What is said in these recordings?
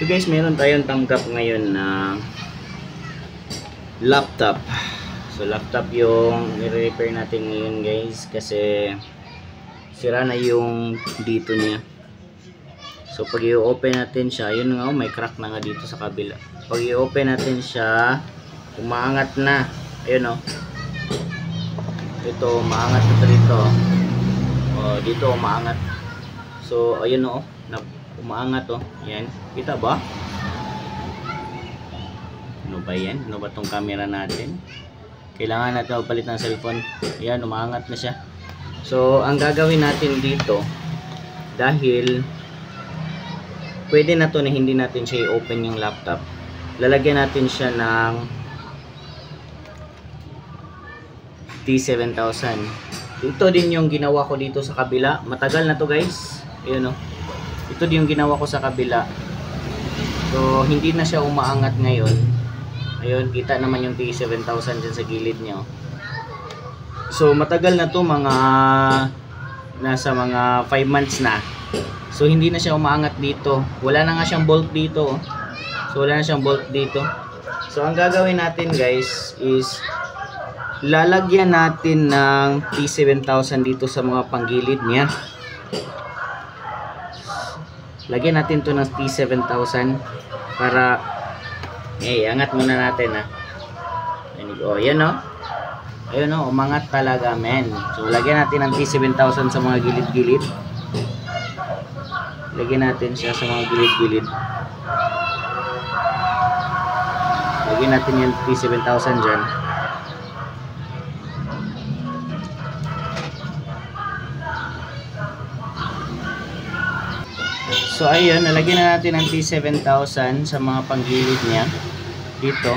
So guys, meron tayong tanggap ngayon na laptop. So laptop yung i-repair natin ngayon guys, kasi sira na yung dito niya. So pag i-open natin siya, yun nga, may crack na nga dito sa kabila. Pag i-open natin siya, umaangat na. Ayun, oh. Ito, umaangat na ito dito. Oh, dito umaangat. So ayun, oh, umaangat, oh. Yan, kita ba? Ano ba yan? Ano ba tong camera natin? Kailangan natin magpalit ng cellphone. Yan, umaangat na siya. So ang gagawin natin dito, dahil pwede na to na hindi natin siya i-open yung laptop, lalagyan natin siya ng T7000. Ito din yung ginawa ko dito sa kabila. Matagal na to guys. Ayun, oh. Ito din yung ginawa ko sa kabila. So hindi na siya umaangat ngayon. Ayun, kita naman yung T7000 dyan sa gilid niya. So matagal na to, mga nasa mga 5 months na. So hindi na siya umaangat dito. Wala na nga siyang bolt dito. So wala na siyang bolt dito. So ang gagawin natin guys is lalagyan natin ng T7000 dito sa mga panggilid niya. Lagyan natin to ng T7000 para angat muna natin, ha. Oh, yan, oh. Ayun, oh, umangat talaga, men. So lagyan natin ng T7000 sa mga gilid-gilid. Lagyan natin siya sa mga gilid-gilid. Lagyan natin yung T7000 dyan. So ayun, nalagyan na natin ang T7000 sa mga panggilid niya. Dito.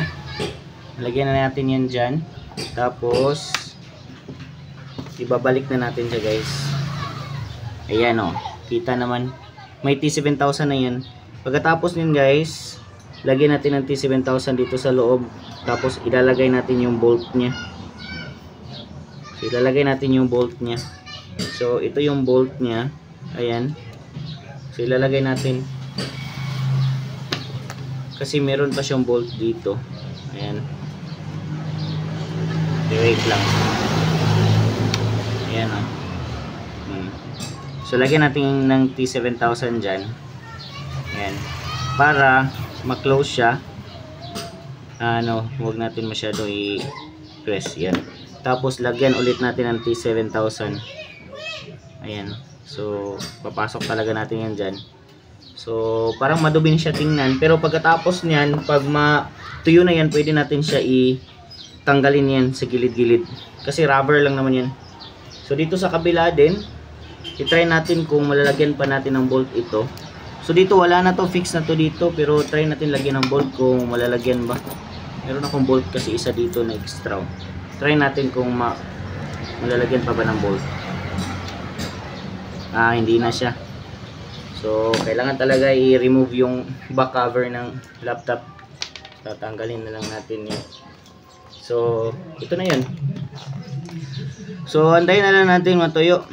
Lagyan na natin yan dyan. Tapos ibabalik na natin siya guys. Ayan, oh. Kita naman. May T7000 na yan. Pagkatapos nyan guys, lagyan natin ng T7000 dito sa loob. Tapos ilalagay natin yung bolt nya. So ilalagay natin yung bolt nya. So ito yung bolt nya. Ayan. So ilalagay natin. Kasi meron pa siyang bolt dito. Ayan. Wait lang. Ayan, oh. So lagyan natin ng T7000 dyan. Ayan. Para ma-close siya. Huwag natin masyado i-press. Yan. Tapos lagyan ulit natin ng T7000. Ayan. So papasok talaga natin yan dyan. So parang madubin siya tingnan. Pero pagkatapos niyan, pag matuyo na yan, pwede natin siya tanggalin yan sa gilid-gilid. Kasi rubber lang naman yan. So dito sa kabila din, i-try natin kung malalagyan pa natin ng bolt ito. So dito wala na to, fix na to dito, pero try natin lagyan ng bolt kung malalagyan ba. Meron akong bolt kasi isa dito na extra. Try natin kung malalagyan pa ba ng bolt. Hindi na siya. So kailangan talaga i-remove yung back cover ng laptop. Tatanggalin na lang natin yun. So ito na yun. So antayin na lang natin matuyo.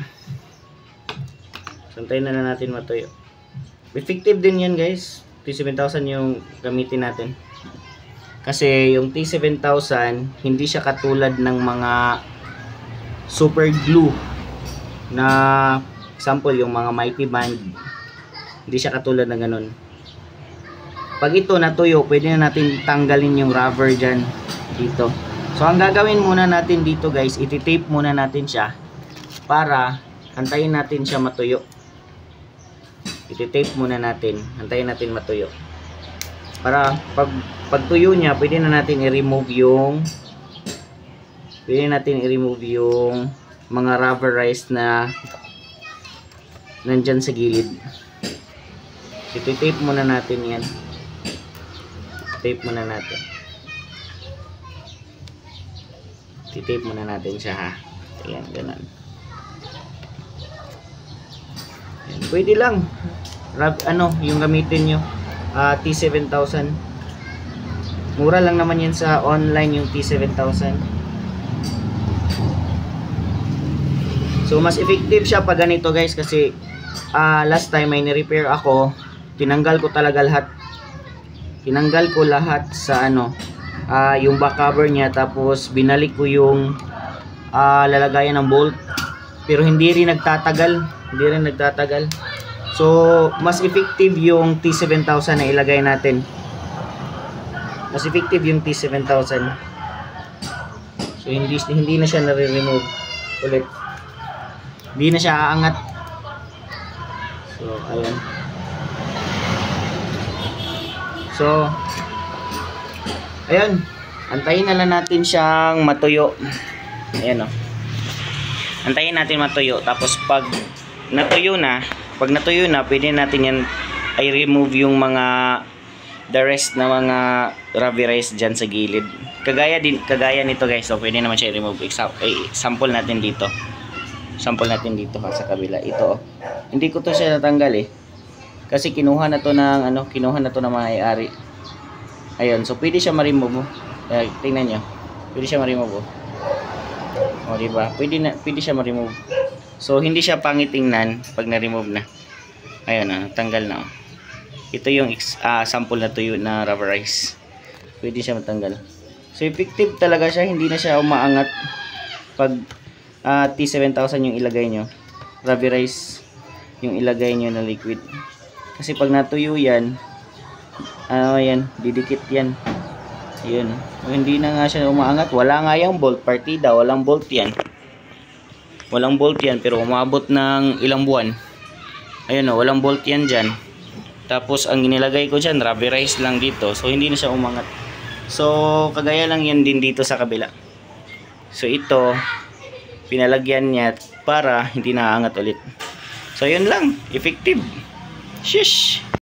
Santayin na natin matuyo. Effective din yan guys. T7000 yung gamitin natin. Kasi yung T7000 hindi siya katulad ng mga super glue na example yung mga Mighty Band. Hindi siya katulad ng ganun. Pag ito natuyo, pwede na natin tanggalin yung rubber dyan dito. So ang gagawin muna natin dito guys, iti-tape muna natin siya para antayin natin siya matuyo. Iti-tape muna natin, antayin natin matuyo. Para pagtuyo niya, pwede natin i-remove yung mga rubberized na nandyan sa gilid. Iti-tape muna natin yan. Tape muna natin. Iti-tape muna natin siya, ha. Ayan, ganun. Ayan, pwede lang. Yung gamitin nyo. T7000. Mura lang naman yan sa online yung T7000. So mas effective siya pag ganito guys, kasi last time may ni-repair ako, tinanggal ko talaga lahat tinanggal ko lahat sa yung back cover niya, tapos binalik ko yung lalagayan ng bolt, pero hindi rin nagtatagal. So mas effective yung T7000 na ilagay natin. Mas effective yung T7000. So hindi na siya nare-remove ulit. Hindi na siya aangat. So ayan. So ayan, antayin na lang natin siyang matuyo. Ayan o. Antayin natin matuyo, tapos pag natuyo na, pwede natin yan i-remove yung mga the rest na mga rubberized dyan sa gilid. Kagaya nito guys, so pwede naman siya i-remove. Sample natin dito. Sample natin dito sa kabila. Ito, hindi ko to siya natanggal kasi kinuha na to ng may-ari. Ayun, so pwede siya ma-remove. Tingnan nyo, pwede siya ma-remove. O diba, pwede siya ma-remove. So hindi siya pangit tingnan pag na-remove na. Ayun, tanggal na. Ito yung sample na tuyo na rubberize. Pwede siya matanggal. So effective talaga siya, hindi na siya umaangat pag T7000 yung ilagay nyo. Rubberize yung ilagay nyo na liquid. Kasi pag natuyo yan, yan, didikit yan. Yun. Hindi na nga siya umaangat. Wala nga yung bolt, partida. Walang bolt yan. Walang bolt yan, pero umabot ng ilang buwan. Ayun o, walang bolt yan dyan. Tapos ang inilagay ko dyan, rubberize lang dito. So hindi na siya umangat. So kagaya lang yan din dito sa kabila. So ito, pinalagyan niya para hindi naaangat ulit. So yun lang, effective. Shish!